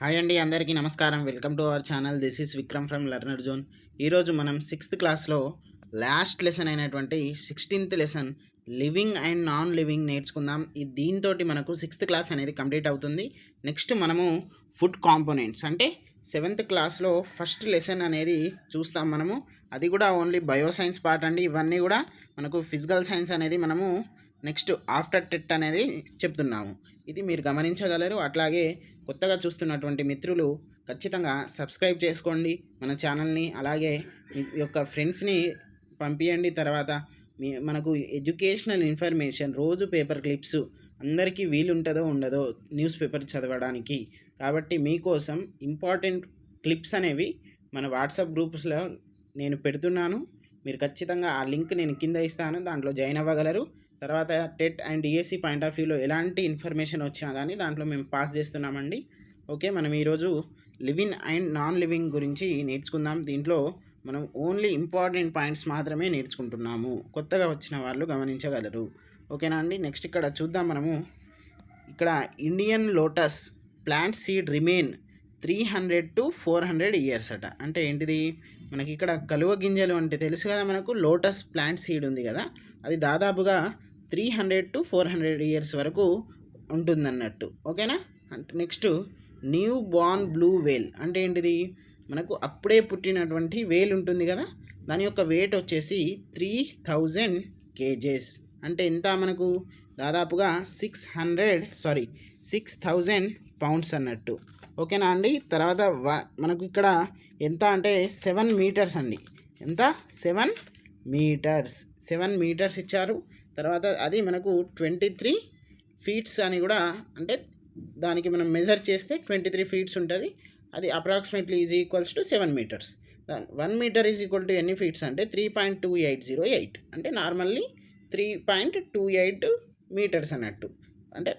Hi అండి, అందరికీ నమస్కారం. Welcome to our channel. This is Vikram from learner zone. ఈరోజు మనం 6th క్లాస్లో లాస్ట్ లెసన్ అయినటువంటి 16th lesson living and non living నేర్చుకుందాం. దీంతో మనకు 6th క్లాస్ అనేది కంప్లీట్ అవుతుంది. నెక్స్ట్ మనము ఫుడ్ కాంపోనెంట్స్ అంటే 7th క్లాస్లో ఫస్ట్ లెసన్ అనేది చూస్తాం మనము. అది కూడా ఓన్లీ బయోసైన్స్ పార్ట్ అండి. ఇవన్నీ కూడా మనకు ఫిజికల్ సైన్స్ అనేది మనము నెక్స్ట్ ఆఫ్టర్ టెట్ అనేది చెప్తున్నాము. ఇది మీరు గమనించగలరు. అట్లాగే కొత్తగా చూస్తున్నటువంటి మిత్రులు ఖచ్చితంగా సబ్స్క్రైబ్ చేసుకోండి మన ఛానల్ని. అలాగే మీ యొక్క ఫ్రెండ్స్ని పంపించండి. తర్వాత మనకు ఎడ్యుకేషనల్ ఇన్ఫర్మేషన్ రోజు పేపర్ క్లిప్స్ అందరికీ వీలుంటుందో ఉండదో న్యూస్ పేపర్ చదవడానికి. కాబట్టి మీకోసం ఇంపార్టెంట్ క్లిప్స్ అనేవి మన వాట్సాప్ గ్రూప్స్లో నేను పెడుతున్నాను. మీరు ఖచ్చితంగా ఆ లింక్ నేను కింద ఇస్తాను, దాంట్లో జాయిన్ అవ్వగలరు. తర్వాత TET and DSC point of వ్యూలో ఎలాంటి ఇన్ఫర్మేషన్ వచ్చినా కానీ దాంట్లో మేము పాస్ చేస్తున్నామండి. ఓకే, మనం ఈరోజు లివింగ్ అండ్ నాన్ లివింగ్ గురించి నేర్చుకుందాం. దీంట్లో మనం ఓన్లీ ఇంపార్టెంట్ పాయింట్స్ మాత్రమే నేర్చుకుంటున్నాము. కొత్తగా వచ్చిన వాళ్ళు గమనించగలరు. ఓకేనా అండి. నెక్స్ట్ ఇక్కడ చూద్దాం మనము. ఇక్కడ Indian lotus plant seed remain 300 to 400 years అట. అంటే ఏంటిది, మనకి ఇక్కడ కలువ గింజలు అంటే తెలుసు కదా మనకు. లోటస్ ప్లాంట్ సీడ్ ఉంది కదా, అది దాదాపుగా 300 to 400 ఇయర్స్ వరకు ఉంటుందన్నట్టు. ఓకేనా. అంటే నెక్స్ట్ న్యూ బార్న్ బ్లూ వేల్ అంటే ఏంటిది, మనకు అప్పుడే పుట్టినటువంటి వేల్ ఉంటుంది కదా, దాని యొక్క వెయిట్ వచ్చేసి 3000 kgs. అంటే ఎంత మనకు దాదాపుగా 6,000 pounds అన్నట్టు. ఓకేనా అండి. తర్వాత మనకు ఇక్కడ ఎంత అంటే 7 meters అండి. ఎంత 7 meters ఇచ్చారు. తర్వాత అది మనకు 23 feet అని కూడా, అంటే దానికి మనం మెజర్ చేస్తే 23 feet ఉంటుంది. అది approximately is equals to 7 meters. 1 meter is equal to ఎన్ని ఫీట్స్ అంటే 3.2808. అంటే నార్మల్లీ 3.28 meters అన్నట్టు, అంటే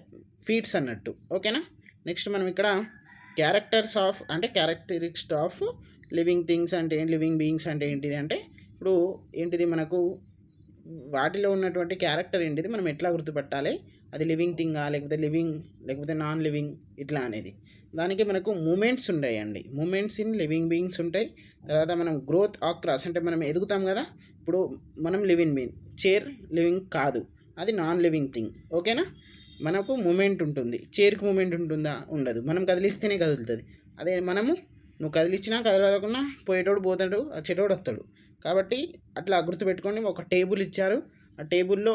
ఫీట్స్ అన్నట్టు. ఓకేనా. నెక్స్ట్ మనం ఇక్కడ క్యారెక్టరిస్టిక్స్ ఆఫ్ లివింగ్ థింగ్స్ అంటే లివింగ్ బీయింగ్స్ అంటే ఏంటిది అంటే, ఇప్పుడు ఏంటిది మనకు వాటిలో ఉన్నటువంటి క్యారెక్టర్ ఏంటిది, మనం ఎట్లా గుర్తుపట్టాలి, అది లివింగ్ థింగా లేకపోతే నాన్ లివింగ్ ఇట్లా అనేది. దానికి మనకు మూమెంట్స్ ఉంటాయండి. మూమెంట్స్ ఇన్ లివింగ్ బీయింగ్స్ ఉంటాయి. తర్వాత మనం గ్రోత్ ఆక్రాస్ అంటే మనం ఎదుగుతాం కదా. ఇప్పుడు మనం లివింగ్ బీయింగ్, చైర్ లివింగ్ కాదు, అది నాన్ లివింగ్ థింగ్. ఓకేనా. మనకు మూమెంట్ ఉంటుంది, చైర్కి మూమెంట్ ఉంటుందా, ఉండదు. మనం కదిలిస్తేనే కదులుతుంది. అదే నువ్వు కదిలిచ్చినా కదలకుండా పోయేటోడు పోతాడు, వచ్చేటోడు వస్తాడు. కాబట్టి అట్లా గుర్తుపెట్టుకోండి. ఒక టేబుల్ ఇచ్చారు, ఆ టేబుల్లో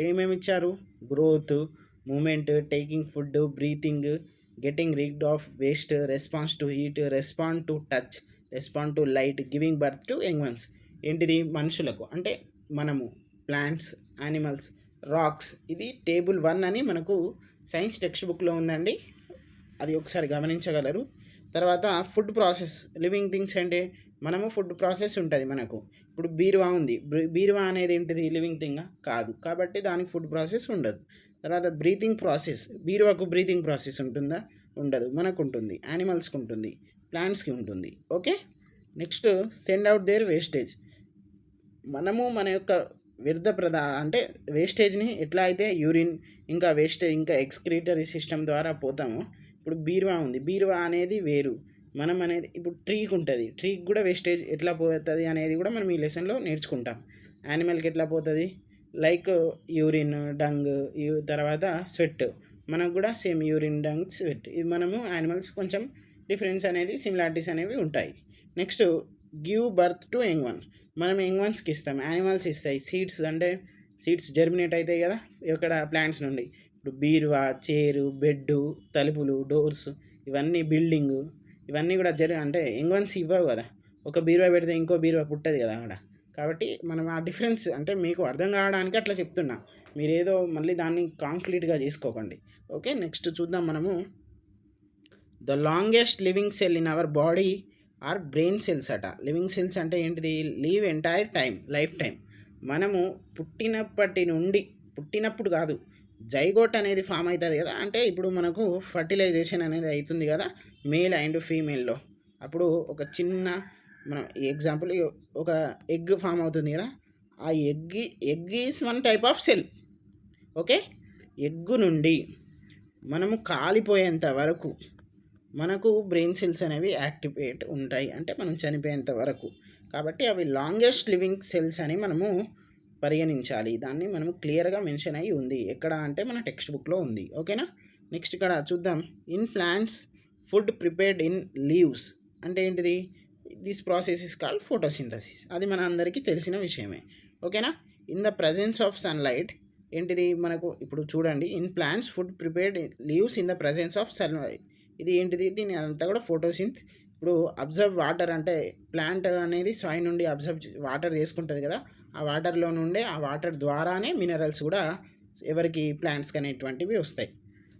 ఏమేమి ఇచ్చారు, growth, movement, taking food, breathing, getting rid of waste, response to heat, respond to touch, respond to light, giving birth to young ones. ఏంటిది మనుషులకు, అంటే మనము, ప్లాంట్స్, యానిమల్స్, రాక్స్. ఇది టేబుల్ 1 అని మనకు సైన్స్ టెక్స్ట్ బుక్లో ఉందండి, అది ఒకసారి గమనించగలరు. తర్వాత ఫుడ్ ప్రాసెస్, లివింగ్ థింగ్స్ అంటే మనము ఫుడ్ ప్రాసెస్ ఉంటుంది మనకు. ఇప్పుడు బీరువా ఉంది, బీరువా అనేది ఏంటిది, లివింగ్ థింగా కాదు, కాబట్టి దానికి ఫుడ్ ప్రాసెస్ ఉండదు. తర్వాత బ్రీతింగ్ ప్రాసెస్, బీరువాకు బ్రీతింగ్ ప్రాసెస్ ఉంటుందా, ఉండదు. మనకు ఉంటుంది, యానిమల్స్కి ఉంటుంది, ప్లాంట్స్కి ఉంటుంది. Okay. Next send out there wastage. మనము మన యొక్క వ్యర్థ అంటే వేస్టేజ్ని ఎట్లా అయితే యూరిన్ ఇంకా వేస్టేజ్ ఇంకా ఎక్స్క్రీటరీ సిస్టమ్ ద్వారా పోతామో, ఇప్పుడు బీరువా ఉంది, బీరువా అనేది వేరు, మనం అనేది ఇప్పుడు ట్రీకి ఉంటుంది, ట్రీకి కూడా వేస్టేజ్ ఎట్లా పోతుంది అనేది కూడా మనం ఈ లెసన్లో నేర్చుకుంటాం. యానిమల్కి ఎట్లా పోతుంది, లైక్ యూరిన్, డంగ్, తర్వాత స్వెట్. మనకు కూడా సేమ్ యూరిన్, డంగ్, స్వెట్. ఇది మనము యానిమల్స్ కొంచెం డిఫరెన్స్ అనేది, సిమిలారిటీస్ అనేవి ఉంటాయి. Next give birth to young one. మనం యంగ్ వన్స్కి ఇస్తాం, యానిమల్స్ ఇస్తాయి. సీడ్స్ అంటే సీడ్స్ జర్మినేట్ అవుతాయి కదా ఇక్కడ ప్లాంట్స్ నుండి. ఇప్పుడు బీరువా, చైరు, బెడ్డు, తలుపులు, డోర్స్, ఇవన్నీ బిల్డింగు, ఇవన్నీ కూడా అంటే యంగ్ వన్స్ ఇవ్వవు కదా. ఒక బీరువా పెడితే ఇంకో బీరువా పుట్టదు కదా అక్కడ. కాబట్టి మనం ఆ డిఫరెన్స్ అంటే మీకు అర్థం కావడానికి అట్లా చెప్తున్నా, మీరేదో మళ్ళీ దాన్ని కాంక్రీట్గా చేసుకోకండి. ఓకే. నెక్స్ట్ చూద్దాం మనము. The longest living cell in our body are brain cells అట. లివింగ్ సెల్స్ అంటే ఏంటిది, లీవ్ ఎంటైర్ లైఫ్ టైం. మనము పుట్టినప్పుడు కాదు, జైగోట్ అనేది ఫామ్ అవుతుంది కదా. అంటే ఇప్పుడు మనకు ఫర్టిలైజేషన్ అనేది అవుతుంది కదా మేల్ అండ్ ఫీమేల్లో. అప్పుడు ఒక చిన్న మనం ఎగ్జాంపుల్ ఒక ఎగ్ ఫామ్ అవుతుంది కదా, ఆ egg is one type of cell. Okay. Egg నుండి మనము కాలిపోయేంత వరకు మనకు బ్రెయిన్ సెల్స్ అనేవి యాక్టివేట్ ఉంటాయి, అంటే మనం చనిపోయేంత వరకు. కాబట్టి అవి లాంగెస్ట్ లివింగ్ సెల్స్ అని మనము పరిగణించాలి. దాన్ని మనము క్లియర్గా మెన్షన్ అయ్యి ఉంది. ఎక్కడ అంటే మన టెక్స్ట్ బుక్లో ఉంది. ఓకేనా. నెక్స్ట్ ఇక్కడ చూద్దాం. In plants food prepared in leaves అంటే ఏంటిది? This process is called photosynthesis. అది మన అందరికీ తెలిసిన విషయమే. ఓకేనా. In the presence of sunlight ఏంటిది మనకు ఇప్పుడు చూడండి. In plants food prepared leaves in the presence of sunlight. ఇది ఏంటిది? దీని అంతా కూడా ఫోటోసింత్. ఇప్పుడు అబ్జర్వ్ వాటర్ అంటే ప్లాంట్ అనేది సాయి నుండి అబ్జర్వ్ వాటర్ చేసుకుంటుంది కదా, ఆ వాటర్లో నుండే ఆ వాటర్ ద్వారానే మినరల్స్ కూడా ఎవరికి ప్లాంట్స్కి అనేటువంటివి వస్తాయి.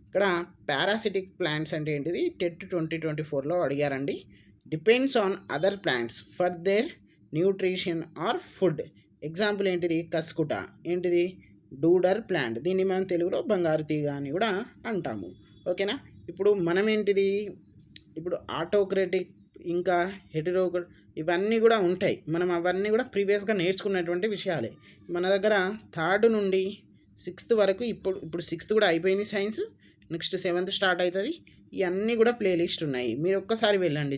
ఇక్కడ పారాసిటిక్ ప్లాంట్స్ అంటే ఏంటిది? టెట్ 2024లో అడిగారండి. Depends on other plants for their nutrition are food. Example ఏంటిది? కస్కుట ఏంటిది? డూడర్ ప్లాంట్. దీన్ని మనం తెలుగులో బంగారు తీగ అని కూడా అంటాము. ఓకేనా. ఇప్పుడు మనం ఏంటిది? ఇప్పుడు ఆటోక్రటిక్ ఇంకా హెటెరోక్రటిక్ ఇవన్నీ కూడా ఉంటాయి. మనం అవన్నీ కూడా ప్రీవియస్గా నేర్చుకున్నటువంటి విషయాలే. మన దగ్గర 3rd నుండి 6th వరకు ఇప్పుడు 6th కూడా అయిపోయింది సైన్స్. నెక్స్ట్ 7th స్టార్ట్ అవుతుంది. ఇవన్నీ కూడా ప్లేలిస్ట్ ఉన్నాయి. మీరు ఒక్కసారి వెళ్ళండి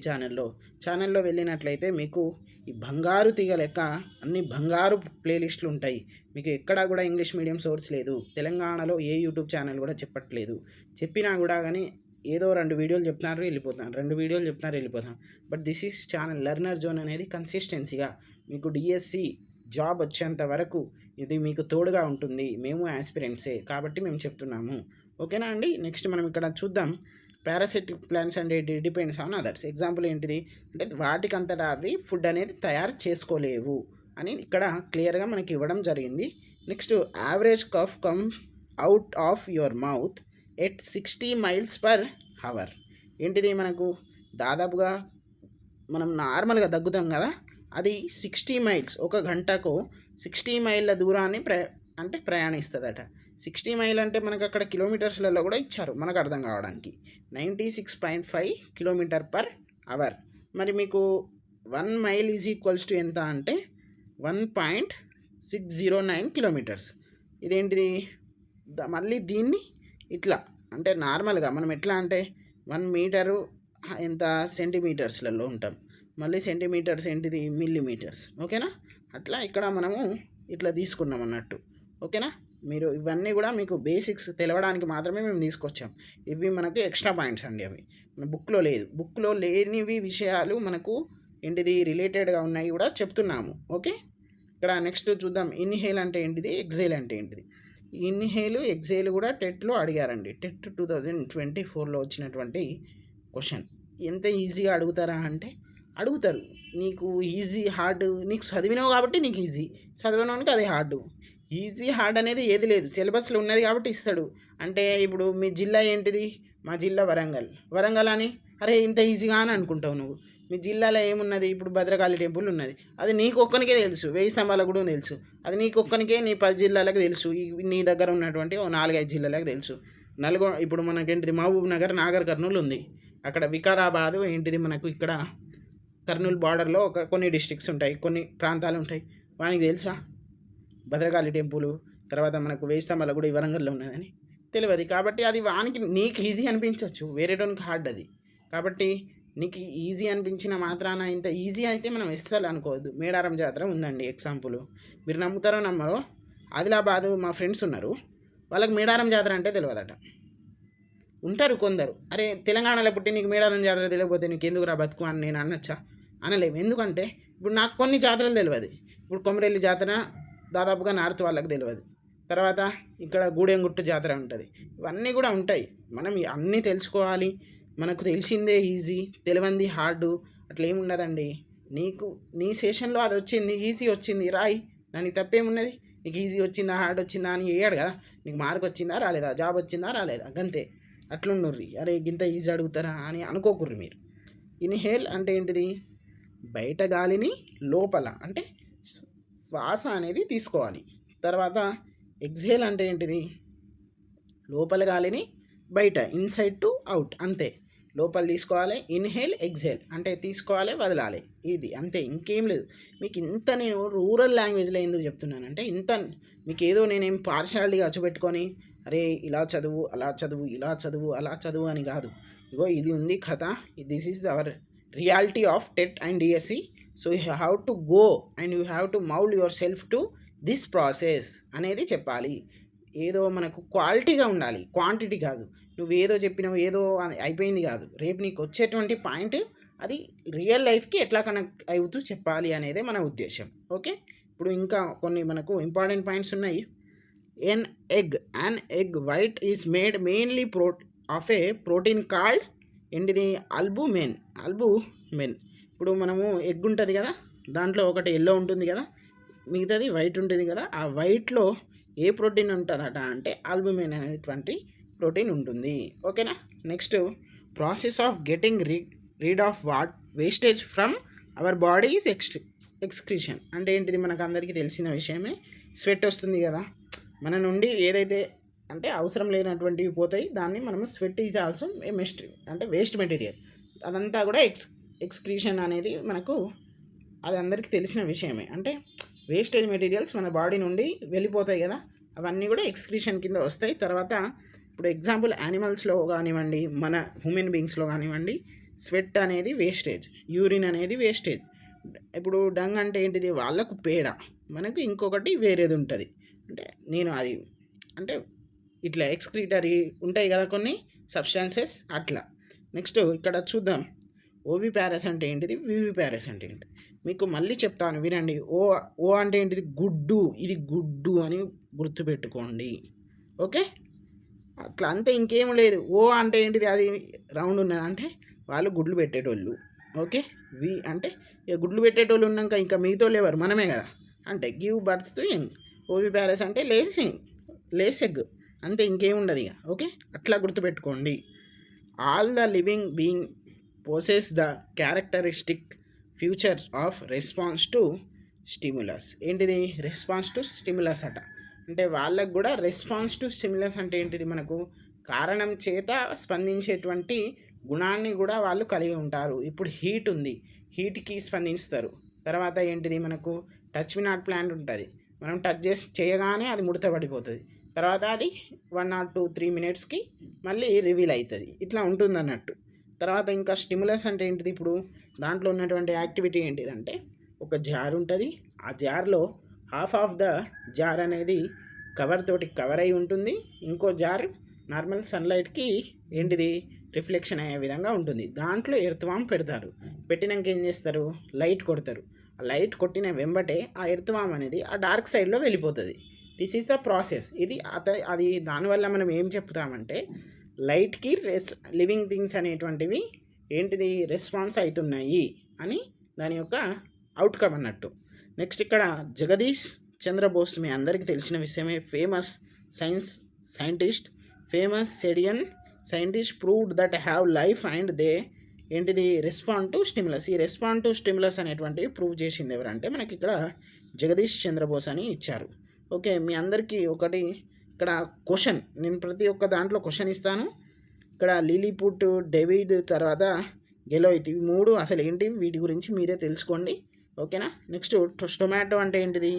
ఛానల్లో వెళ్ళినట్లయితే మీకు ఈ బంగారు తీగ లెక్క అన్ని బంగారు ప్లేలిస్టులు ఉంటాయి. మీకు ఎక్కడా కూడా ఇంగ్లీష్ మీడియం సోర్స్ లేదు. తెలంగాణలో ఏ యూట్యూబ్ ఛానల్ కూడా చెప్పట్లేదు. చెప్పినా కూడా కానీ ఏదో 2 వీడియోలు చెప్తున్నారు వెళ్ళిపోతాను, 2 వీడియోలు చెప్తున్నారు వెళ్ళిపోతాను. But this is channel learner zone అనేది కన్సిస్టెన్సీగా మీకు డిఎస్సి జాబ్ వచ్చేంత వరకు ఇది మీకు తోడుగా ఉంటుంది. మేము యాస్పిరెంట్సే కాబట్టి మేము చెప్తున్నాము. ఓకేనా అండి. నెక్స్ట్ మనం ఇక్కడ చూద్దాం. పారాసిటిక్ ప్లాంట్స్ అంటే డిపెండ్స్ ఆన్ అదర్స్. ఎగ్జాంపుల్ ఏంటిది అంటే వాటికంతటా అవి ఫుడ్ అనేది తయారు చేసుకోలేవు అని ఇక్కడ క్లియర్గా మనకి ఇవ్వడం జరిగింది. Next average cough come out of your mouth at 60 miles/hour. ఏంటిది? మనకు దాదాపుగా మనం నార్మల్గా దగ్గుతాం కదా, అది 60 miles, ఒక గంటకు 60 మైళ్ళ దూరాన్ని ప్రయాణిస్తుందట. 60 మైల్ అంటే మనకు అక్కడ కిలోమీటర్స్లలో కూడా ఇచ్చారు మనకు అర్థం కావడానికి. 96.5 km/h. మరి మీకు 1 mile ఈజ్ ఈక్వల్స్ టు ఎంత అంటే 1.609 km. ఇదేంటిది? మళ్ళీ దీన్ని ఇట్లా అంటే నార్మల్గా మనం ఎట్లా అంటే 1 మీటరు ఎంత సెంటీమీటర్స్లలో ఉంటాం, మళ్ళీ సెంటీమీటర్స్ ఏంటిది? మిల్లీమీటర్స్. ఓకేనా. అట్లా ఇక్కడ మనము ఇట్లా తీసుకున్నాం అన్నట్టు. ఓకేనా. మీరు ఇవన్నీ కూడా మీకు బేసిక్స్ తెలవడానికి మాత్రమే మేము తీసుకొచ్చాం. ఇవి మనకు ఎక్స్ట్రా పాయింట్స్ అండి. అవి మన బుక్లో లేదు. బుక్లో లేనివి విషయాలు మనకు ఏంటిది? రిలేటెడ్గా ఉన్నాయి కూడా చెప్తున్నాము. ఓకే. ఇక్కడ నెక్స్ట్ చూద్దాం. ఇన్హేల్ అంటే ఏంటిది? ఎగ్జేల్ అంటే ఏంటిది? ఇన్హేల్ ఎగ్జేల్ కూడా టెట్లో అడిగారండి. టెట్ 2024లో వచ్చినటువంటి క్వశ్చన్. ఎంత ఈజీగా అడుగుతారా అంటే అడుగుతారు. నీకు ఈజీ హార్డ్ నీకు చదివినావు కాబట్టి నీకు ఈజీ, చదివినోనికి అది హార్డు. ఈజీ హార్డ్ అనేది ఏది లేదు, సిలబస్లో ఉన్నది కాబట్టి ఇస్తాడు. అంటే ఇప్పుడు మీ జిల్లా ఏంటిది? మా జిల్లా వరంగల్ అని అరే ఇంత ఈజీగా అని అనుకుంటావు నువ్వు. మీ జిల్లాలో ఏమున్నది? ఇప్పుడు భద్రకాళి టెంపుల్ ఉన్నది, అది నీకు ఒక్కనికే తెలుసు. 1000 స్తంభాల కూడా తెలుసు, అది నీకు ఒక్కనికే. నీ 10 జిల్లాలకు తెలుసు. నీ దగ్గర ఉన్నటువంటి 4-5 జిల్లాలకు తెలుసు. ఇప్పుడు మనకేంటిది? మహబూబ్ నగర్, నాగర్ కర్నూలు ఉంది. అక్కడ వికారాబాద్ ఏంటిది? మనకు ఇక్కడ కర్నూలు బార్డర్లో కొన్ని డిస్ట్రిక్ట్స్ ఉంటాయి, కొన్ని ప్రాంతాలు ఉంటాయి. వానికి తెలుసా భద్రకాళి టెంపుల్? తర్వాత మనకు 1000 స్తంభాల కూడా వరంగల్లో ఉన్నదని తెలియదు. కాబట్టి అది వానికి నీకు ఈజీ అనిపించవచ్చు, వేరేటోనికి హార్డ్ అది. కాబట్టి నీకు ఈజీ అనిపించిన మాత్రాన ఇంత ఈజీ అయితే మనం ఎస్ఎల్ అనుకోవద్దు. మేడారం జాతర ఉందండి ఎగ్జాంపుల్. మీరు నమ్ముతారో నమ్మరో, ఆదిలాబాద్ మా ఫ్రెండ్స్ ఉన్నారు, వాళ్ళకి మేడారం జాతర అంటే తెలియదట. ఉంటారు కొందరు, అరే తెలంగాణలో పుట్టి నీకు మేడారం జాతర తెలియకపోతే నీకు ఎందుకు రా బతుకు అని నేను అనొచ్చా? అనలేము. ఎందుకంటే ఇప్పుడు నాకు కొన్ని జాతరలు తెలియదు. ఇప్పుడు కొమరెల్లి జాతర దాదాపుగా నార్త్ వాళ్ళకి తెలియదు. తర్వాత ఇక్కడ గూడెంగుట్టు జాతర ఉంటుంది. ఇవన్నీ కూడా ఉంటాయి. మనం అన్నీ తెలుసుకోవాలి. మనకు తెలిసిందే ఈజీ, తెలియంది హార్డు అట్లా ఏమి ఉండదండి. నీకు నీ సెషన్లో అది వచ్చింది, ఈజీ వచ్చింది, రాయి, దానికి తప్పేమున్నది? నీకు ఈజీ వచ్చిందా హార్డ్ వచ్చిందా అని వేయడు కదా. నీకు మార్క్ వచ్చిందా రాలేదా, జాబ్ వచ్చిందా రాలేదా, గంతే. అట్లుండుర్రి. అరే ఇంత ఈజీ అడుగుతారా అని అనుకోకుర్రి మీరు. ఇన్హేల్ అంటే ఏంటిది? బయట గాలిని లోపల అంటే శ్వాస అనేది తీసుకోవాలి. తర్వాత ఎగ్జేల్ అంటే ఏంటిది? లోపల గాలిని బయట, ఇన్సైడ్ టు అవుట్, అంతే. లోపల తీసుకోవాలి. ఇన్హేల్ ఎగ్జేల్ అంటే తీసుకోవాలి వదలాలి, ఇది అంతే, ఇంకేం లేదు. మీకు ఇంత నేను రూరల్ లాంగ్వేజ్లో ఎందుకు చెప్తున్నానంటే ఇంత మీకు ఏదో నేనేం పార్షాలిటీగా చూపెట్టుకొని అరే ఇలా చదువు అలా చదువు ఇలా చదువు అలా చదువు అని కాదు. ఇగో ఇది ఉంది కథ. This is our reality of TET and DSC. So you have to go and you have to mould your self to this process అనేది చెప్పాలి. ఏదో మనకు క్వాలిటీగా ఉండాలి, క్వాంటిటీ కాదు. నువ్వు ఏదో చెప్పినావు ఏదో అయిపోయింది కాదు. రేపు నీకు వచ్చేటువంటి పాయింట్ అది రియల్ లైఫ్కి ఎట్లా కనెక్ట్ అవుతూ చెప్పాలి అనేదే మన ఉద్దేశం. ఓకే, ఇప్పుడు ఇంకా కొన్ని మనకు ఇంపార్టెంట్ పాయింట్స్ ఉన్నాయి. an egg white is made mainly of a protein called ఏంటిది albumin. ఇప్పుడు మనము ఎగ్ ఉంటుంది కదా, దాంట్లో ఒకటి ఎల్లో ఉంటుంది కదా, మిగతాది వైట్ ఉంటుంది కదా. ఆ వైట్లో ఏ ప్రోటీన్ ఉంటుందట అంటే ఆల్బుమిన్ అనేటువంటి ప్రోటీన్ ఉంటుంది. ఓకేనా. Next, process of getting read of wastage from our body is excretion. అంటే ఏంటిది, మనకు అందరికీ తెలిసిన విషయమే. స్వెట్ వస్తుంది కదా మన నుండి, ఏదైతే అంటే అవసరం లేనటువంటివి పోతాయి, దాన్ని మనము స్వెట్ ఈజ్ ఆల్సో అంటే వేస్ట్ మెటీరియల్. అదంతా కూడా ఎక్స్క్రీషన్ అనేది మనకు అది అందరికీ తెలిసిన విషయమే. అంటే వేస్టేజ్ మెటీరియల్స్ మన బాడీ నుండి వెళ్ళిపోతాయి కదా, అవన్నీ కూడా ఎక్స్క్రీషన్ కింద వస్తాయి. తర్వాత ఇప్పుడు ఎగ్జాంపుల్ యానిమల్స్లో కానివ్వండి, మన హ్యూమన్ బీయింగ్స్లో కానివ్వండి, స్వెట్ అనేది వేస్టేజ్, యూరిన్ అనేది వేస్టేజ్. ఇప్పుడు డంగ్ అంటే ఏంటిది, వాళ్ళకు పేడ, మనకు ఇంకొకటి వేరేది ఉంటుంది. అంటే నేను అది అంటే ఇట్లా ఎక్స్క్రీటరీ ఉంటాయి కదా కొన్ని సబ్స్టాన్సెస్ అట్లా. నెక్స్ట్ ఇక్కడ చూద్దాం, ఓవి ప్యారస్ అంటే ఏంటిది, వివి ప్యారస్ అంటే ఏంటిది. మీకు మళ్ళీ చెప్తాను వినండి. ఓ అంటే ఏంటిది, గుడ్డు. ఇది గుడ్డు అని గుర్తుపెట్టుకోండి. ఓకే, అట్లా అంతే, ఇంకేం లేదు. ఓ అంటే ఏంటిది, అది రౌండ్ ఉన్నది అంటే వాళ్ళు గుడ్లు పెట్టేటోళ్ళు. ఓకే, వి అంటే ఇక గుడ్లు పెట్టేటోళ్ళు ఉన్నాక ఇంకా మిగతా ఎవరు, మనమే కదా. అంటే give birth to young. Oviparous అంటే లేస్ ఎగ్, అంతే, ఇంకేముండదు ఇక. ఓకే, అట్లా గుర్తుపెట్టుకోండి. All the living being possess the characteristic future of response to stimulus. ఏంటిది, రెస్పాన్స్ టు స్టిమ్యులస్ అట. అంటే వాళ్ళకు కూడా రెస్పాన్స్ టు స్టిమ్యులస్ అంటే ఏంటిది, మనకు కారణం చేత స్పందించేటువంటి గుణాన్ని కూడా వాళ్ళు కలిగి ఉంటారు. ఇప్పుడు హీట్ ఉంది, హీట్కి స్పందిస్తారు. తర్వాత ఏంటిది, మనకు టచ్ మీ నాట్ ప్లాంట్ ఉంటుంది, మనం టచ్ చేయగానే అది ముడత పడిపోతుంది. తర్వాత అది 1 or 2, 3 minutesకి మళ్ళీ రివీల్ అవుతుంది. ఇట్లా ఉంటుంది అన్నట్టు. తర్వాత ఇంకా స్టిమ్యులస్ అంటే ఏంటిది, ఇప్పుడు దాంట్లో ఉన్నటువంటి యాక్టివిటీ ఏంటిదంటే, ఒక జార్ ఉంటుంది, ఆ జార్లో హాఫ్ ఆఫ్ ద జార్ అనేది కవర్ తోటి కవర్ అయి ఉంటుంది, ఇంకో జార్ నార్మల్ సన్లైట్కి ఏంటిది రిఫ్లెక్షన్ అయ్యే విధంగా ఉంటుంది. దాంట్లో ఎర్త్వామ్ పెడతారు. పెట్టినాక ఏం చేస్తారు, లైట్ కొడతారు. ఆ లైట్ కొట్టిన వెంబటే ఆ ఎర్త్వామ్ అనేది ఆ డార్క్ సైడ్లో వెళ్ళిపోతుంది. This is the process. ఇది అది దానివల్ల మనం ఏం చెప్తామంటే, లైట్కి లివింగ్ థింగ్స్ అనేటువంటివి ఏంటిది రెస్పాన్స్ అవుతున్నాయి అని దాని యొక్క అవుట్కమ్ అన్నట్టు. నెక్స్ట్ ఇక్కడ జగదీష్ చంద్రబోస్, మీ అందరికీ తెలిసిన విషయమే, ఫేమస్ సెడియన్ scientist proved that have life and they ఏంటిది రెస్పాండ్ టు స్టిమ్యులస్. ఈ రెస్పాండ్ టు స్టిమ్యులస్ అనేటువంటివి ప్రూవ్ చేసింది ఎవరంటే మనకి ఇక్కడ జగదీష్ చంద్రబోస్ అని ఇచ్చారు. ఓకే, మీ అందరికీ ఒకటి ఇక్కడ క్వశ్చన్, నేను ప్రతి ఒక్క దాంట్లో క్వశ్చన్ ఇస్తాను. ఇక్కడ లిలీపుట్, డేవిడ్, తర్వాత గెలోయిత్, ఇవి 3 అసలు ఏంటి, వీటి గురించి మీరే తెలుసుకోండి. ఓకేనా. నెక్స్ట్ టొమాటో అంటే ఏంటిది,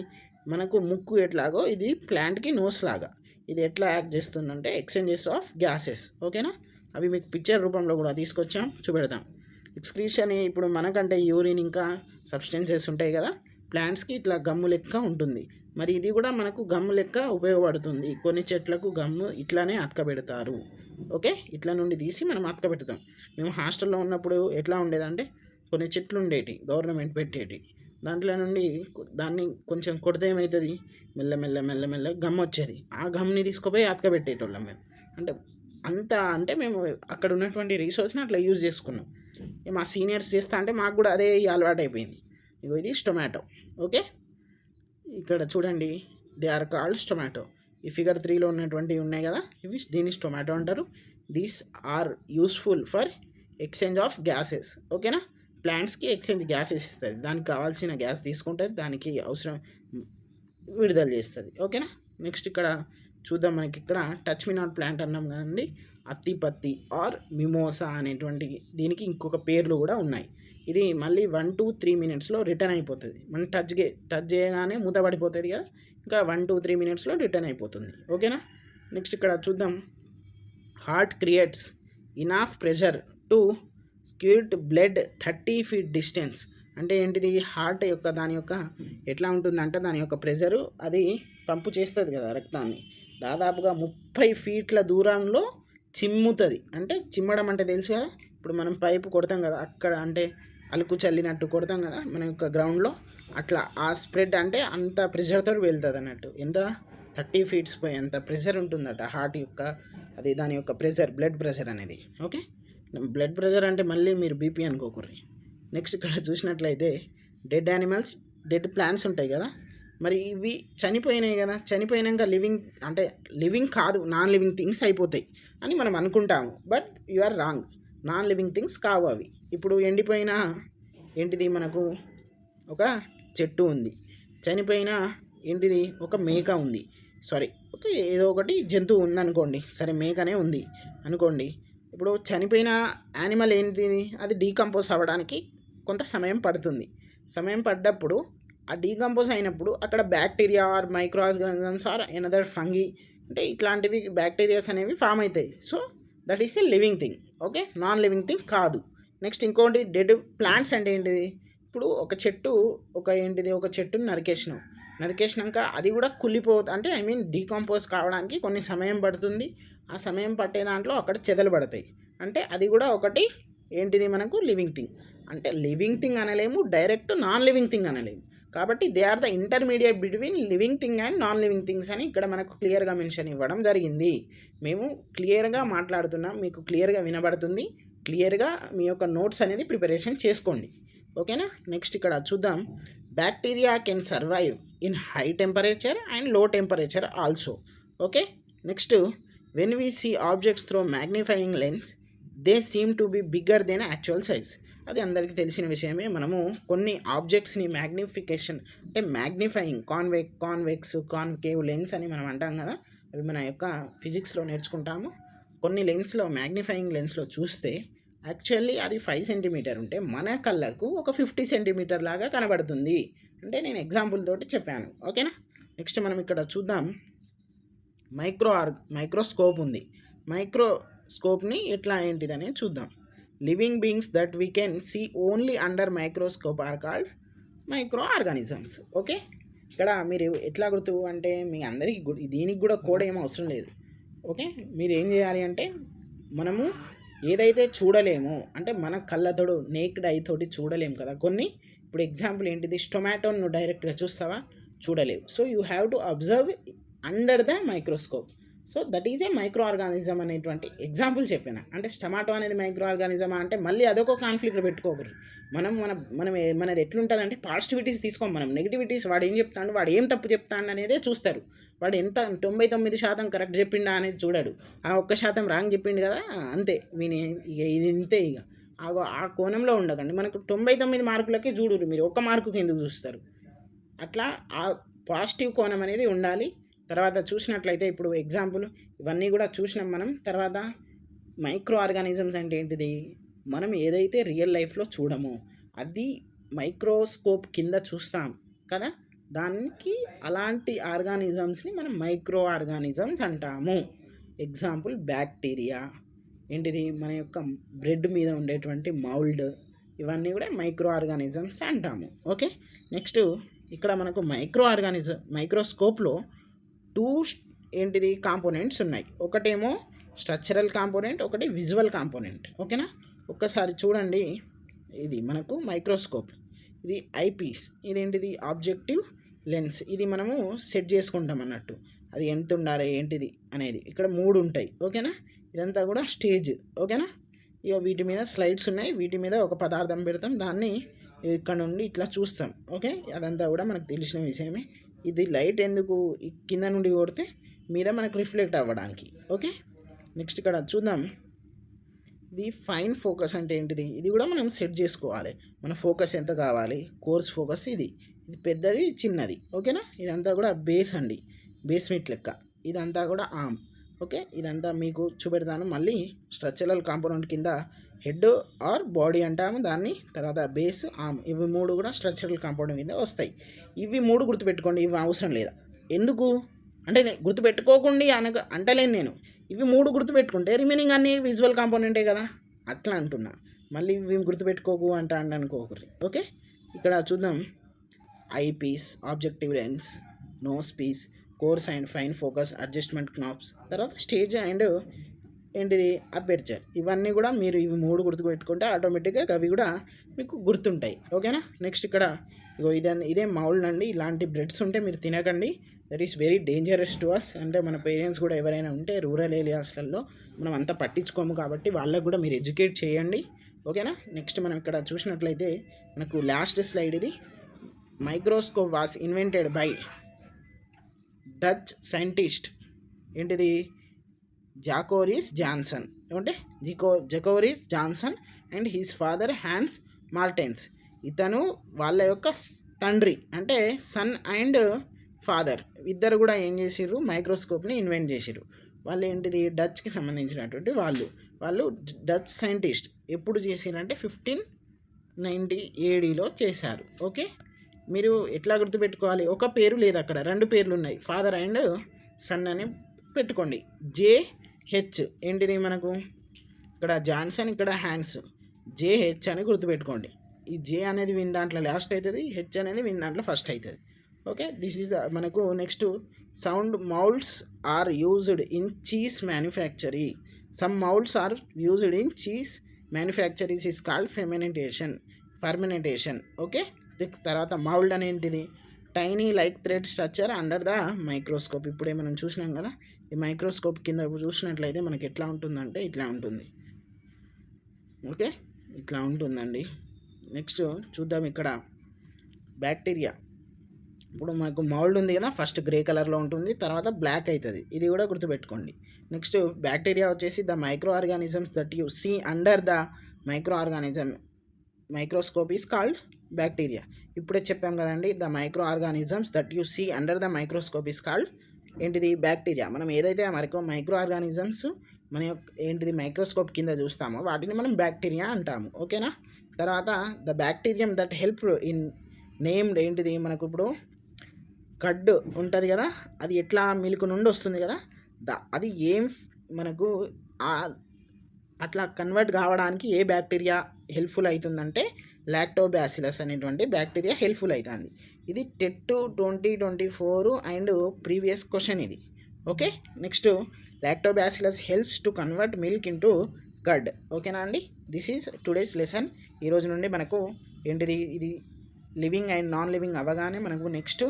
మనకు ముక్కు ఎట్లాగో ఇది ప్లాంట్కి నోస్ లాగా, ఇది ఎట్లా యాక్ట్ చేస్తుందంటే ఎక్స్చేంజెస్ ఆఫ్ గ్యాసెస్. ఓకేనా, అవి మీకు పిక్చర్ రూపంలో కూడా తీసుకొచ్చాం, చూపెడతాం. ఎక్స్క్రీషన్ ఇప్పుడు మనకంటే యూరిన్ ఇంకా సబ్స్టెన్సెస్ ఉంటాయి కదా, ప్లాంట్స్కి ఇట్లా గమ్ము లెక్క ఉంటుంది. మరి ఇది కూడా మనకు గమ్ము లెక్క ఉపయోగపడుతుంది. కొన్ని చెట్లకు గమ్ము ఇట్లానే అతకబెడతారు. ఓకే, ఇట్లా నుండి తీసి మనం అతకబెడతాం. మేము హాస్టల్లో ఉన్నప్పుడు ఎట్లా ఉండేదంటే, కొన్ని చెట్లు ఉండేటి గవర్నమెంట్ పెట్టేటి, దాంట్లో నుండి దాన్ని కొంచెం కొడితే ఏమవుతుంది, మెల్ల గమ్ వచ్చేది. ఆ గమ్ని తీసుకుపోయి అతకబెట్టేటోళ్ళం మేము. అంటే మేము అక్కడ ఉన్నటువంటి రిసోర్స్ని అట్లా యూజ్ చేసుకున్నాం. మా సీనియర్స్ చేస్తా అంటే మాకు కూడా అదే అలవాటు అయిపోయింది. ఇగో ఇది టొమాటో. ఓకే, ఇక్కడ చూడండి, దే ఆర్ కాల్డ్ టొమాటో. ఈ ఫిగర్ 3లో ఉన్నటువంటివి ఉన్నాయి కదా, ఇవి దీన్ని టొమాటో అంటారు. These are useful for exchange of gases. ఓకేనా, ప్లాంట్స్కి ఎక్స్చేంజ్ గ్యాసెస్ ఇస్తుంది, దానికి కావాల్సిన గ్యాస్ తీసుకుంటుంది, దానికి అవసరం విడుదల చేస్తుంది. ఓకేనా. నెక్స్ట్ ఇక్కడ చూద్దాం, మనకి ఇక్కడ టచ్ మీ నాట్ ప్లాంట్ అన్నాం కదండి, అత్తిపత్తి ఆర్ మిమోసా అనేటువంటి దీనికి ఇంకొక పేర్లు కూడా ఉన్నాయి. ఇది మళ్ళీ 1 to 3 minutesలో రిటర్న్ అయిపోతుంది. మనం టచ్ చేయగానే మూత పడిపోతుంది కదా, ఇంకా 1 to 3 minutesలో రిటర్న్ అయిపోతుంది. ఓకేనా. నెక్స్ట్ ఇక్కడ చూద్దాం, heart creates enough pressure to squirt blood 30 feet distance. అంటే ఏంటిది, హార్ట్ యొక్క దాని యొక్క ఎట్లా ఉంటుందంటే దాని యొక్క ప్రెషరు అది పంపు చేస్తుంది కదా రక్తాన్ని, దాదాపుగా 30 feet దూరంలో చిమ్ముతుంది. అంటే చిమ్మడం అంటే తెలుసు కదా, ఇప్పుడు మనం పైపు కొడతాం కదా అక్కడ, అంటే అలుకు చల్లినట్టు కొడతాం కదా మన యొక్క గ్రౌండ్లో, అట్లా ఆ స్ప్రెడ్ అంటే అంత ప్రెషర్తో వెళ్తుంది అన్నట్టు. ఎంత 30 feet అంత ప్రెషర్ ఉంటుందట హార్ట్ యొక్క, అది దాని యొక్క ప్రెషర్, బ్లడ్ ప్రెషర్ అనేది. ఓకే, బ్లడ్ ప్రెషర్ అంటే మళ్ళీ మీరు బీపీ అనుకోకూర్రి. నెక్స్ట్ ఇక్కడ చూసినట్లయితే డెడ్ యానిమల్స్, డెడ్ ప్లాంట్స్ ఉంటాయి కదా, మరి ఇవి చనిపోయినాయి కదా, చనిపోయినాక లివింగ్ అంటే లివింగ్ కాదు నాన్ లివింగ్ థింగ్స్ అయిపోతాయి అని మనం అనుకుంటాము. But you are wrong, non living things కావు అవి. ఇప్పుడు ఎండిపోయిన ఏంటిది మనకు ఒక చెట్టు ఉంది, చనిపోయిన ఏంటిది ఒక మేక ఉంది, సారీ ఒక ఏదో ఒకటి జంతువు ఉందనుకోండి, సరే మేకనే ఉంది అనుకోండి. ఇప్పుడు చనిపోయిన యానిమల్ ఏంటిది, అది డీకంపోజ్ అవ్వడానికి కొంత సమయం పడుతుంది. సమయం పడ్డప్పుడు ఆ డీకంపోజ్ అయినప్పుడు అక్కడ bacteria or micro organisms or another fungi అంటే ఇట్లాంటివి బ్యాక్టీరియాస్ అనేవి ఫామ్ అవుతాయి. So that is a living thing. Okay, non living thing కాదు. నెక్స్ట్ ఇంకోటి డెడ్ ప్లాంట్స్ అంటే ఏంటిది, ఇప్పుడు ఒక చెట్టు ఒక చెట్టుని నరికేసినాక అది కూడా కుళ్ళిపోతుంది, అంటే ఐ మీన్ డీకంపోజ్ కావడానికి కొన్ని సమయం పడుతుంది. ఆ సమయం పట్టే దాంట్లో అక్కడ చెదలు పడతాయి, అంటే అది కూడా ఒకటి ఏంటిది మనకు లివింగ్ థింగ్. అంటే లివింగ్ థింగ్ అనలేము, డైరెక్ట్ నాన్ లివింగ్ థింగ్ అనలేము. కాబట్టి they are the intermediate between living thing and non living things అని ఇక్కడ మనకు క్లియర్గా మెన్షన్ ఇవ్వడం జరిగింది. మేము క్లియర్గా మాట్లాడుతున్నాం, మీకు క్లియర్గా వినబడుతుంది. క్లియర్గా మీ యొక్క నోట్స్ అనేది ప్రిపరేషన్ చేసుకోండి. ఓకేనా, నెక్స్ట్ ఇక్కడ చూద్దాం. Bacteria can survive in high temperature and low temperature also. Okay, next when we see objects through magnifying lens they seem to be bigger than actual size. అది అందరికీ తెలిసిన విషయమే. మనము కొన్ని ఆబ్జెక్ట్స్ని మ్యాగ్నిఫికేషన్ అంటే మ్యాగ్నిఫైయింగ్, కాన్వెక్స్ కాన్కేవ్ లెన్స్ అని మనం అంటాం కదా, అవి మన యొక్క ఫిజిక్స్లో నేర్చుకుంటాము. కొన్ని లెన్స్లో మ్యాగ్నిఫైయింగ్ లెన్స్లో చూస్తే యాక్చువల్లీ అది 5 cm ఉంటే మన కళ్ళకు ఒక 50 cm లాగా కనబడుతుంది. అంటే నేను ఎగ్జాంపుల్ తోటి చెప్పాను. ఓకేనా, నెక్స్ట్ మనం ఇక్కడ చూద్దాం. మైక్రోస్కోప్ ఉంది. మైక్రోస్కోప్ని ఎట్లా ఏంటిదని చూద్దాం. Living beings that we can see only under microscope are called micro organisms. Okay, ఇక్కడ మీరు ఎట్లా గుర్తు అంటే మీ అందరికీ దీనికి కూడా కోడ్ ఏం అవసరం లేదు. ఓకే, మీరు ఏం చేయాలి అంటే మనము ఏదైతే చూడలేమో, అంటే మన కళ్ళతోడు నేక్డ్ ఐ తోటి చూడలేము కదా కొన్ని. ఇప్పుడు ఎగ్జాంపుల్ ఏంటిది, టొమాటోను నువ్వు డైరెక్ట్గా చూస్తావా, చూడలేవు. So you have to observe under the microscope. So that is a micro organism అనేటువంటి ఎగ్జాంపుల్ చెప్పాను. అంటే టమాటో అనేది మైక్రో ఆర్గానిజమా అంటే మళ్ళీ అదొక కాన్ఫ్లిక్ట్ పెట్టుకోకూడదు. మనది ఎట్లుంటుంది అంటే పాజిటివిటీస్ తీసుకోం, మనం నెగిటివిటీస్, వాడు ఏం చెప్తాడు, వాడు ఏం తప్పు చెప్తాడు అనేదే చూస్తారు. వాడు ఎంత 99% కరెక్ట్ చెప్పిండా అనేది చూడాడు. ఆ 1% రాంగ్ చెప్పిండు కదా అంతే, ఇక ఇది ఇంతే. ఇక ఆ కోణంలో ఉండకండి. మనకు 99 మార్కులకే చూడరు, మీరు 1 మార్కుకి ఎందుకు చూస్తారు? అట్లా ఆ పాజిటివ్ కోణం అనేది ఉండాలి. తర్వాత చూసినట్లయితే ఇప్పుడు ఎగ్జాంపుల్ ఇవన్నీ కూడా చూసినాం మనం. తర్వాత మైక్రో ఆర్గానిజమ్స్ అంటే ఏంటిది, మనం ఏదైతే రియల్ లైఫ్లో చూడమో అది మైక్రోస్కోప్ కింద చూస్తాం కదా, దానికి అలాంటి ఆర్గానిజమ్స్ని మనం మైక్రో ఆర్గానిజమ్స్ అంటాము. ఎగ్జాంపుల్ బ్యాక్టీరియా ఏంటిది, మన యొక్క బ్రెడ్ మీద ఉండేటువంటి మౌల్డ్, ఇవన్నీ కూడా మైక్రో ఆర్గానిజమ్స్ అంటాము. ఓకే, నెక్స్ట్ ఇక్కడ మనకు మైక్రోస్కోప్లో 2 కాంపోనెంట్స్ ఉన్నాయి. ఒకటేమో స్ట్రక్చరల్ కాంపోనెంట్, ఒకటి విజువల్ కాంపోనెంట్. ఓకేనా, ఒక్కసారి చూడండి. ఇది మనకు మైక్రోస్కోప్, ఇది ఐపీస్, ఇదేంటిది ఆబ్జెక్టివ్ లెన్స్. ఇది మనము సెట్ చేసుకుంటాం అన్నట్టు, అది ఎంత ఉండాలి ఏంటిది అనేది. ఇక్కడ 3 ఉంటాయి. ఓకేనా, ఇదంతా కూడా స్టేజ్. ఓకేనా, ఇక వీటి మీద స్లైడ్స్ ఉన్నాయి, వీటి మీద ఒక పదార్థం పెడతాం, దాన్ని ఇక్కడ నుండి ఇట్లా చూస్తాం. ఓకే, అదంతా కూడా మనకు తెలిసిన విషయమే. ఇది లైట్ ఎందుకు కింద నుండి కొడితే మీద మనకు రిఫ్లెక్ట్ అవ్వడానికి. ఓకే, నెక్స్ట్ ఇక్కడ చూద్దాం. ఇది ఫైన్ ఫోకస్ అంటే ఏంటిది, ఇది కూడా మనం సెట్ చేసుకోవాలి. మన ఫోకస్ ఎంత కావాలి, కోర్స్ ఫోకస్ ఇది పెద్దది చిన్నది. ఓకేనా, ఇదంతా కూడా బేస్ అండి, బేస్మెంట్ లెక్క. ఇదంతా కూడా ఆర్మ్. ఓకే, ఇదంతా మీకు చూపెడతాను మళ్ళీ. స్ట్రక్చరల్ కాంపోనెంట్ కింద హెడ్ ఆర్ బాడీ అంటాము దాన్ని, తర్వాత బేస్, ఆర్మ్, ఇవి 3 కూడా స్ట్రక్చరల్ కాంపౌండ్ కింద వస్తాయి. ఇవి 3 గుర్తుపెట్టుకోండి, ఇవి అవసరం లేదా. ఎందుకు అంటే గుర్తుపెట్టుకోకుండా అంటలేను నేను, ఇవి 3 గుర్తుపెట్టుకుంటే రిమైనింగ్ అన్నీ విజువల్ కాంపోనెంటే కదా, అట్లా అంటున్నా. మళ్ళీ ఇవి గుర్తుపెట్టుకోకు అనుకోకూరి. ఓకే, ఇక్కడ చూద్దాం. Eyepiece, objective lens, nosepiece, coarse and fine focus, adjustment knobs, తర్వాత స్టేజ్ అండ్ ఏంటిది అపెర్చర్. ఇవన్నీ కూడా మీరు ఇవి 3 గుర్తుపెట్టుకుంటే ఆటోమేటిక్గా అవి కూడా మీకు గుర్తుంటాయి. ఓకేనా. నెక్స్ట్ ఇక్కడ ఇగో ఇదే మౌల్డ్ అండి. ఇలాంటి బ్రెడ్స్ ఉంటే మీరు తినకండి, that is very dangerous to us. అంటే మన పేరెంట్స్ కూడా ఎవరైనా ఉంటే రూరల్ ఏరియాస్లలో మనం అంతా పట్టించుకోము కాబట్టి వాళ్ళకు కూడా మీరు ఎడ్యుకేట్ చేయండి. ఓకేనా. నెక్స్ట్ మనం ఇక్కడ చూసినట్లయితే మనకు లాస్ట్ స్లైడ్ ఇది. Microscope was invented by Dutch scientist ఏంటిది జాకోరిస్ జాన్సన్. ఏమంటే జకోరిస్ Johnson and his father హ్యాన్స్ Martens. ఇతను వాళ్ళ యొక్క తండ్రి అంటే సన్ అండ్ ఫాదర్ ఇద్దరు కూడా ఏం చేసిర్రు, మైక్రోస్కోప్ని ఇన్వెంట్ చేసిర్రు. వాళ్ళు ఏంటిది డచ్కి సంబంధించినటువంటి వాళ్ళు డచ్ సైంటిస్ట్. ఎప్పుడు చేసిరంటే 1597లో చేశారు. ఓకే, మీరు ఎట్లా గుర్తుపెట్టుకోవాలి, ఒక పేరు లేదు అక్కడ, 2 పేర్లు ఉన్నాయి, ఫాదర్ అండ్ సన్ అని పెట్టుకోండి. జేహెచ్ ఏంటిది మనకు ఇక్కడ జాన్సన్, ఇక్కడ హ్యాన్స్, జేహెచ్ అని గుర్తుపెట్టుకోండి. ఈ జే అనేది విన్ దాంట్లో లాస్ట్ అవుతుంది, హెచ్ అనేది విన్ దాంట్లో ఫస్ట్ అవుతుంది. ఓకే, దిస్ ఈజ్ మనకు next sound moulds are used in cheese manufacturing. Some moulds are used in cheese manufacturing is called fermentation. Okay, తర్వాత మౌల్డ్ అనేటిది tiny like thread structure under the microscope. ఇప్పుడే మనం చూసినాం కదా, ఈ microscope కింద చూసినట్లయితే మనకి ఎట్లా ఉంటుందంటే ఇట్లా ఉంటుంది. ఓకే, ఇట్లా ఉంటుందండి. నెక్స్ట్ చూద్దాం ఇక్కడ బ్యాక్టీరియా. ఇప్పుడు మనకు మౌల్డ్ ఉంది కదా, ఫస్ట్ గ్రే కలర్లో ఉంటుంది, తర్వాత బ్లాక్ అవుతుంది, ఇది కూడా గుర్తుపెట్టుకోండి. నెక్స్ట్ బ్యాక్టీరియా వచ్చేసి the micro organisms that you see under the microscope is called bacteria. ఇప్పుడే చెప్పాం కదండి, the micro organisms that you see under the microscope is called ఏంటిది బ్యాక్టీరియా. మనం ఏదైతే మైక్రో ఆర్గానిజమ్స్ మన యొక్క ఏంటిది మైక్రోస్కోప్ కింద చూస్తామో వాటిని మనం బ్యాక్టీరియా అంటాము. ఓకేనా. తర్వాత the bacterium that help in named ఏంటిది మనకు ఇప్పుడు కడ్ ఉంటుంది కదా, అది ఎట్లా మిల్క్ నుండి వస్తుంది కదా, అది ఏం మనకు అట్లా కన్వర్ట్ కావడానికి ఏ బ్యాక్టీరియా హెల్ప్ఫుల్ అవుతుందంటే లాక్టోబాసిలస్ అనేటువంటి బ్యాక్టీరియా హెల్ప్ఫుల్ అవుతుంది. ఇది TET 2024 అండ్ ప్రీవియస్ క్వశ్చన్ ఇది. Okay, next lactobacillus helps to convert milk into curd. ఓకేనా అండి. This is today's lesson. ఈరోజు నుండి మనకు ఏంటిది ఇది లివింగ్ అండ్ నాన్ లివింగ్ అవ్వగానే మనకు నెక్స్ట్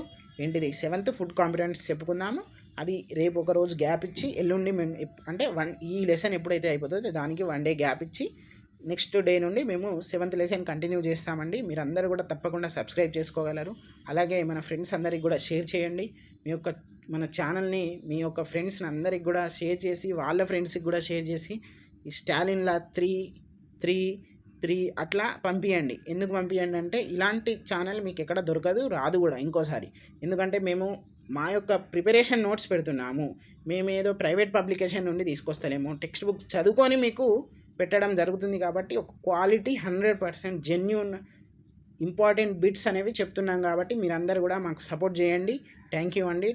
ఏంటిది 7th ఫుడ్ కాంపిటెన్స్ చెప్పుకుందాము. అది రేపు ఒక రోజు గ్యాప్ ఇచ్చి ఎల్లుండి మేము అంటే ఈ లెసన్ ఎప్పుడైతే అయిపోతుందో దానికి 1 డే గ్యాప్ ఇచ్చి నెక్స్ట్ డే నుండి మేము 7th లెసన్ కంటిన్యూ చేస్తామండి. మీరు అందరూ కూడా తప్పకుండా సబ్స్క్రైబ్ చేసుకోగలరు. అలాగే మన ఫ్రెండ్స్ అందరికి కూడా షేర్ చేయండి. మన ఛానల్ని మీ యొక్క ఫ్రెండ్స్ని అందరికి కూడా షేర్ చేసి వాళ్ళ ఫ్రెండ్స్కి కూడా షేర్ చేసి ఈ స్టాలిన్లా 3 అట్లా పంపించండి. ఎందుకు పంపించండి అంటే ఇలాంటి ఛానల్ మీకు ఎక్కడ దొరకదు, రాదు కూడా ఇంకోసారి. ఎందుకంటే మేము మా యొక్క ప్రిపరేషన్ నోట్స్ పెడుతున్నాము, మేమేదో ప్రైవేట్ పబ్లికేషన్ నుండి తీసుకొస్తలేము, టెక్స్ట్ బుక్ చదువుకొని మీకు పెట్టడం జరుగుతుంది. కాబట్టి ఒక క్వాలిటీ 100% జెన్యూన్ ఇంపార్టెంట్ బిట్స్ అనేవి చెప్తున్నాం. కాబట్టి మీరందరూ కూడా మాకు సపోర్ట్ చేయండి. థ్యాంక్ యూ అండి.